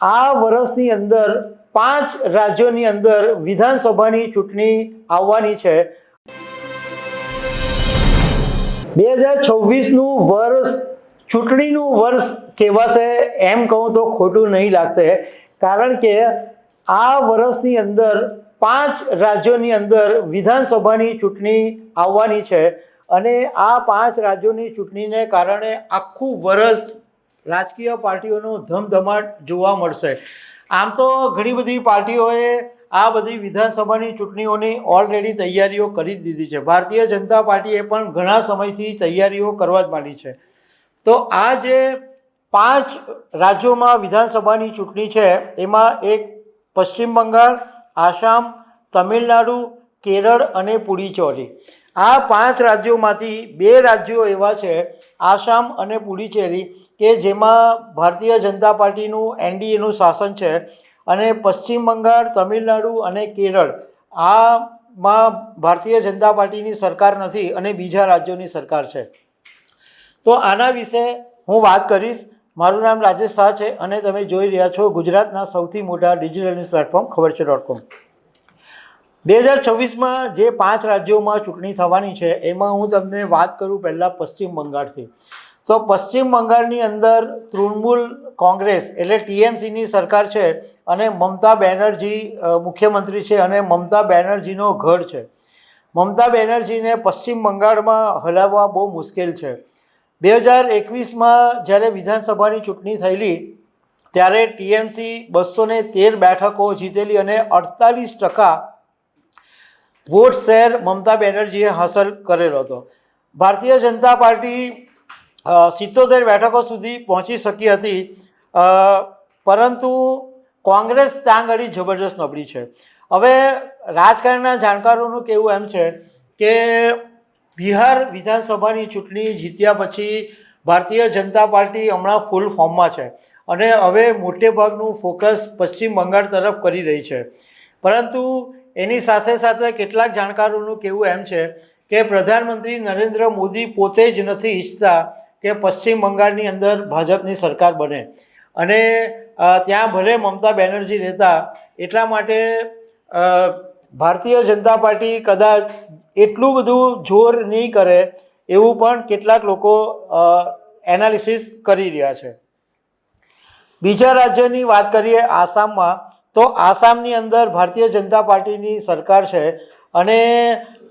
આ વર્ષની અંદર 5 રાજ્યોની અંદર વિધાનસભાની ચૂંટણી આવવાની છે। 2026નું વર્ષ ચૂંટણીનું વર્ષ કહેવાશે એમ કહું તો ખોટું નહીં લાગશે, કારણ કે આ વર્ષની અંદર 5 રાજ્યોની અંદર વિધાનસભાની ચૂંટણી આવવાની છે અને આ 5 રાજ્યોની ચૂંટણીને કારણે આખું વર્ષ રાજકીય પાર્ટીઓનો ધમધમાટ જોવા મળશે। આમ તો ઘણી બધી પાર્ટીઓએ આ બધી વિધાનસભાની ચૂંટણીઓની ઓલરેડી તૈયારીઓ કરી દીધી છે। ભારતીય જનતા પાર્ટીએ પણ ઘણા સમયથી તૈયારીઓ કરવા જ માંડી છે। તો આ જે 5 રાજ્યોમાં વિધાનસભાની ચૂંટણી છે એમાં એક પશ્ચિમ બંગાળ, આસામ, તમિલનાડુ, કેરળ અને પુડુચેરી। આ 5 રાજ્યોમાંથી 2 રાજ્યો એવા છે, આસામ અને પુડુચેરી, કે જેમાં ભારતીય જનતા પાર્ટીનું એનડીએનું શાસન છે અને પશ્ચિમ બંગાળ, તમિલનાડુ અને કેરળ આમાં ભારતીય જનતા પાર્ટીની સરકાર નથી અને બીજા રાજ્યોની સરકાર છે। તો આના વિશે હું વાત કરીશ। મારું નામ રાજેશ શાહ છે અને તમે જોઈ રહ્યા છો ગુજરાતના સૌથી મોટા ડિજિટલ ન્યૂઝ પ્લેટફોર્મ ખબરછે.com। 2026માં જે 5 રાજ્યોમાં ચૂંટણી થવાની છે એમાં હું તમને વાત કરું પહેલાં પશ્ચિમ બંગાળથી। તો પશ્ચિમ બંગાળની અંદર તૃણમૂલ કોંગ્રેસ એટલે ટીએમસીની સરકાર છે અને મમતા બેનર્જી મુખ્યમંત્રી છે અને મમતા બેનર્જીનો ગઢ છે। મમતા બેનર્જીને પશ્ચિમ બંગાળમાં હલાવવા બહુ મુશ્કેલ છે। 2021માં જ્યારે વિધાનસભાની ચૂંટણી થયેલી ત્યારે ટીએમસી 213 બેઠકો જીતેલી અને 48% વોટ શેર મમતા બેનર્જીએ હાંસલ કરેલો હતો। ભારતીય જનતા પાર્ટી 77 બેઠકો સુધી પહોંચી શકી હતી, પરંતુ કોંગ્રેસ ત્યાં આગળ જબરજસ્ત નબળી છે। હવે રાજકારણના જાણકારોનું કહેવું એમ છે કે બિહાર વિધાનસભાની ચૂંટણી જીત્યા પછી ભારતીય જનતા પાર્ટી હમણાં ફૂલ ફોર્મમાં છે અને હવે મોટે ભાગનું ફોકસ પશ્ચિમ બંગાળ તરફ કરી રહી છે, પરંતુ એની સાથે સાથે કેટલાક જાણકારોનું કહેવું એમ છે કે પ્રધાનમંત્રી નરેન્દ્ર મોદી પોતે જ નથી ઈચ્છતા કે પશ્ચિમ બંગાળની અંદર ભાજપની સરકાર બને અને ત્યાં ભલે મમતા બેનર્જી રહેતા, એટલા માટે ભારતીય જનતા પાર્ટી કદાચ એટલું બધું જોર નહીં કરે એવું પણ કેટલાક લોકો એનાલિસિસ કરી રહ્યા છે। બીજા રાજ્યની વાત કરીએ આસામમાં, તો આસામની અંદર ભારતીય જનતા પાર્ટીની સરકાર છે અને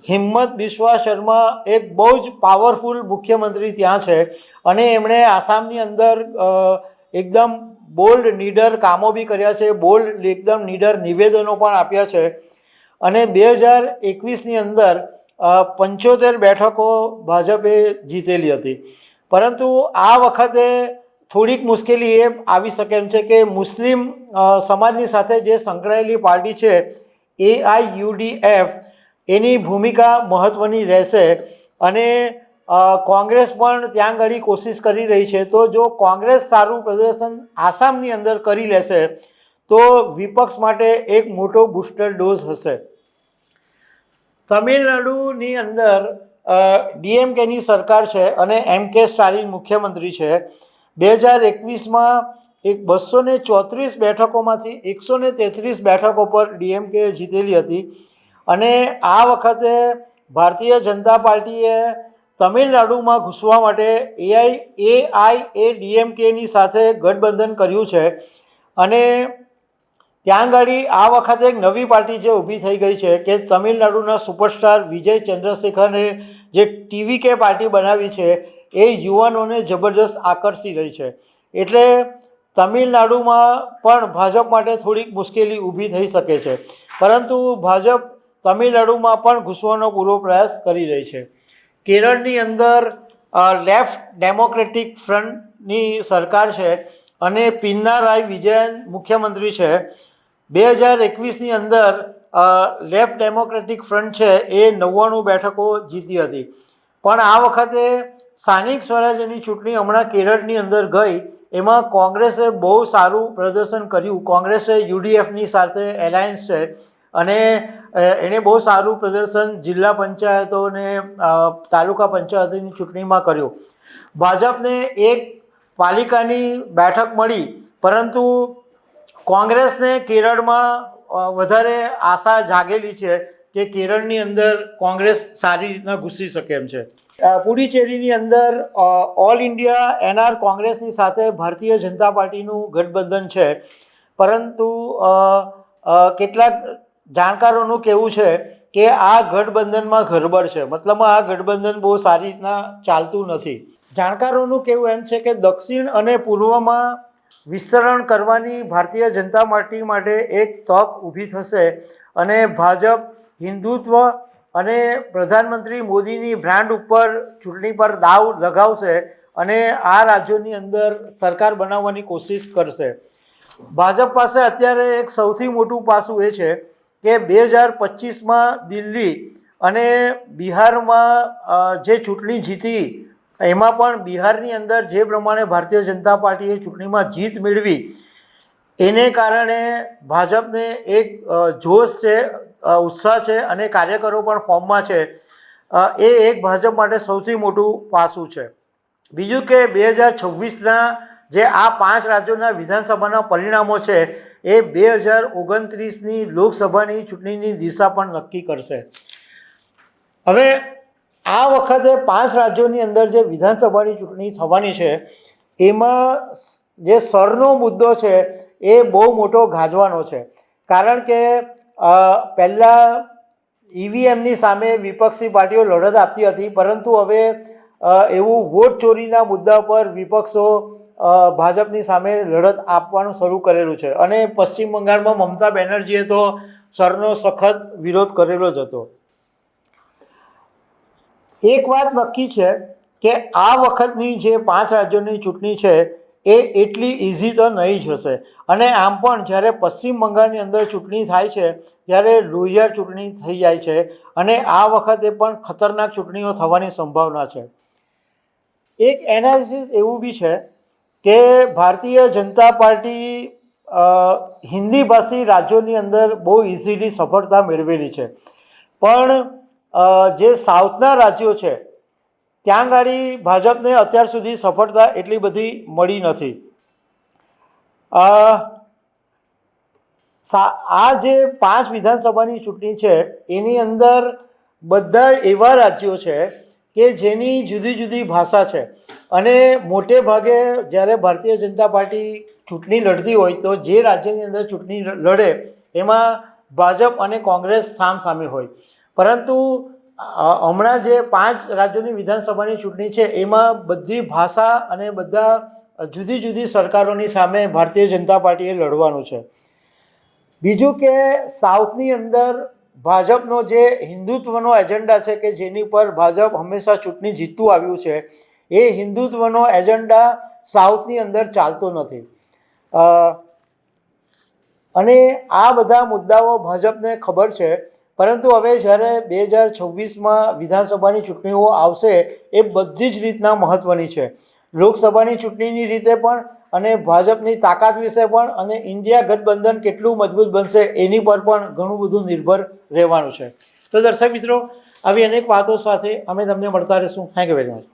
હિંમત બિસ્વા શર્મા એક બહુ જ પાવરફુલ મુખ્યમંત્રી ત્યાં છે અને એમણે આસામની અંદર એકદમ બોલ્ડ નીડર કામો બી કર્યા છે, બોલ્ડ એકદમ નીડર નિવેદનો પણ આપ્યા છે અને 2021ની અંદર 75 બેઠકો ભાજપે જીતેલી હતી। પરંતુ આ વખતે થોડીક મુશ્કેલી એ આવી શકે એમ છે કે મુસ્લિમ સમાજની સાથે જે સંકળાયેલી પાર્ટી છે AIUDF એની ભૂમિકા મહત્ત્વની રહેશે અને કોંગ્રેસ પણ ત્યાં આગળ કોશિશ કરી રહી છે। તો જો કોંગ્રેસ સારું પ્રદર્શન આસામની અંદર કરી લેશે તો વિપક્ષ માટે એક મોટો બૂસ્ટર ડોઝ હશે। તમિલનાડુની અંદર ડીએમકેની સરકાર છે અને MK સ્ટાલિન મુખ્યમંત્રી છે। 2021માં 234 બેઠકોમાંથી 133 બેઠકો પર ડીએમકે જીતેલી હતી અને આ વખતે ભારતીય જનતા પાર્ટીએ તમિલનાડુમાં ઘૂસવા માટે AIADMKની સાથે ગઠબંધન કર્યું છે અને ત્યાં આગળ આ વખતે એક નવી પાર્ટી જે ઊભી થઈ ગઈ છે કે તમિલનાડુના સુપરસ્ટાર વિજય ચંદ્રશેખરને જે TVK પાર્ટી બનાવી છે એ યુવાનોને જબરજસ્ત આકર્ષી રહી છે। એટલે તમિલનાડુમાં પણ ભાજપ માટે થોડીક મુશ્કેલી ઊભી થઈ શકે છે, પરંતુ ભાજપ તમિલનાડુમાં પણ ઘૂસવાનો પૂરો પ્રયાસ કરી રહી છે। કેરળની અંદર લેફ્ટ ડેમોક્રેટિક ફ્રન્ટની સરકાર છે અને પિનારાઈ વિજયન મુખ્યમંત્રી છે। 2021ની અંદર લેફ્ટ ડેમોક્રેટિક ફ્રન્ટ છે એ 99 બેઠકો જીતી હતી, પણ આ વખતે સ્થાનિક સ્વરાજ્યની ચૂંટણી હમણાં કેરળની અંદર ગઈ એમાં કોંગ્રેસે બહુ સારું પ્રદર્શન કર્યું। કોંગ્રેસે UDFની સાથે એલાયન્સ છે અને એણે બહુ સારું પ્રદર્શન જિલ્લા પંચાયતો અને તાલુકા પંચાયતની ચૂંટણીમાં કર્યું। ભાજપને એક પાલિકાની બેઠક મળી, પરંતુ કોંગ્રેસને કેરળમાં વધારે આશા જાગેલી છે કે કેરળની અંદર કોંગ્રેસ સારી રીતના ઘૂસી શકે એમ છે. પુડુચેરીની અંદર ઓલ ઇન્ડિયા એનઆર કોંગ્રેસની સાથે ભારતીય જનતા પાર્ટીનું ગઠબંધન છે, પરંતુ કેટલાક જાણકારોનું કહેવું છે કે આ ગઠબંધનમાં ગડબડ છે, મતલબમાં આ ગઠબંધન બહુ સારી રીતના ચાલતું નથી. જાણકારોનું કહેવું એમ છે કે દક્ષિણ અને પૂર્વમાં વિસ્તરણ કરવાની ભારતીય જનતા પાર્ટી માટે એક તક ઊભી થશે અને ભાજપ હિન્દુત્વ અને પ્રધાનમંત્રી મોદીની બ્રાન્ડ ઉપર ચૂંટણી પર દાવ લગાવશે અને આ રાજ્યોની અંદર સરકાર બનાવવાની કોશિશ કરશે. ભાજપ પાસે અત્યારે એક સૌથી મોટું પાસું એ છે કે 2025માં દિલ્હી અને બિહારમાં જે ચૂંટણી જીતી એમાં પણ બિહારની અંદર જે પ્રમાણે ભારતીય જનતા પાર્ટીએ ચૂંટણીમાં જીત મેળવી એને કારણે ભાજપને એક જોશ છે, ઉત્સાહ છે અને કાર્યકરો પણ ફોર્મમાં છે. એ એક ભાજપ માટે સૌથી મોટું પાસું છે. બીજું કે 2026ના જે આ 5 રાજ્યોના વિધાનસભાના પરિણામો છે એ 2029ની લોકસભાની ચૂંટણીની દિશા પણ નક્કી કરશે. હવે આ વખતે 5 રાજ્યોની અંદર જે વિધાનસભાની ચૂંટણી થવાની છે એમાં જે સરનો મુદ્દો છે એ બહુ મોટો ગાજવાનો છે, કારણ કે પહેલાં ઈવીએમની સામે વિપક્ષી પાર્ટીઓ લડત આપતી હતી, પરંતુ હવે એવું વોટ ચોરીના મુદ્દા પર વિપક્ષો ભાજપની સામે લડત આપવાનું શરૂ કરેલું છે અને પશ્ચિમ બંગાળમાં મમતા બેનર્જીએ તો સરનો સખત વિરોધ કરેલો જ હતો. એક વાત નક્કી છે કે આ વખતની જે 5 રાજ્યોની ચૂંટણી છે એ એટલી ઇઝી તો નહીં જ હશે અને આમ પણ જ્યારે પશ્ચિમ બંગાળની અંદર ચૂંટણી થાય છે ત્યારે લોહિયાર ચૂંટણી થઈ જાય છે અને આ વખતે પણ ખતરનાક ચૂંટણીઓ થવાની સંભાવના છે. એક એનાલિસિસ એવું બી છે કે ભારતીય જનતા પાર્ટી હિન્દી ભાષી રાજ્યોની અંદર બહુ ઇઝીલી સફળતા મેળવેલી છે, પણ જે સાઉથના રાજ્યો છે ત્યાં આગળ ભાજપને અત્યાર સુધી સફળતા એટલી બધી મળી નથી. આ જે 5 વિધાનસભાની ચૂંટણી છે એની અંદર બધા એવા રાજ્યો છે કે જેની જુદી જુદી ભાષા છે અને મોટે ભાગે જ્યારે ભારતીય જનતા પાર્ટી ચૂંટણી લડતી હોય તો જે રાજ્યની અંદર ચૂંટણી લડે એમાં ભાજપ અને કોંગ્રેસ સામસામે હોય, પરંતુ હમણાં જે 5 રાજ્યોની વિધાનસભાની ચૂંટણી છે એમાં બધી ભાષા અને બધા જુદી જુદી સરકારોની સામે ભારતીય જનતા પાર્ટીએ લડવાનું છે. બીજું કે સાઉથની અંદર ભાજપનો જે હિન્દુત્વનો એજન્ડા છે કે જેની પર ભાજપ હંમેશા ચૂંટણી જીતતું આવ્યું છે એ હિન્દુત્વનો એજન્ડા સાઉથની અંદર ચાલતો નથી અને આ બધા મુદ્દાઓ ભાજપને ખબર છે, પરંતુ હવે જ્યારે 2026માં વિધાનસભાની ચૂંટણીઓ આવશે એ બધી જ રીતના મહત્ત્વની છે, લોકસભાની ચૂંટણીની રીતે પણ અને ભાજપની તાકાત વિશે પણ અને ઇન્ડિયા ગઠબંધન કેટલું મજબૂત બનશે એની પર પણ ઘણું બધું નિર્ભર રહેવાનું છે. તો દર્શક મિત્રો, આવી અનેક વાતો સાથે અમે તમને મળતા રહીશું. Thank you very much.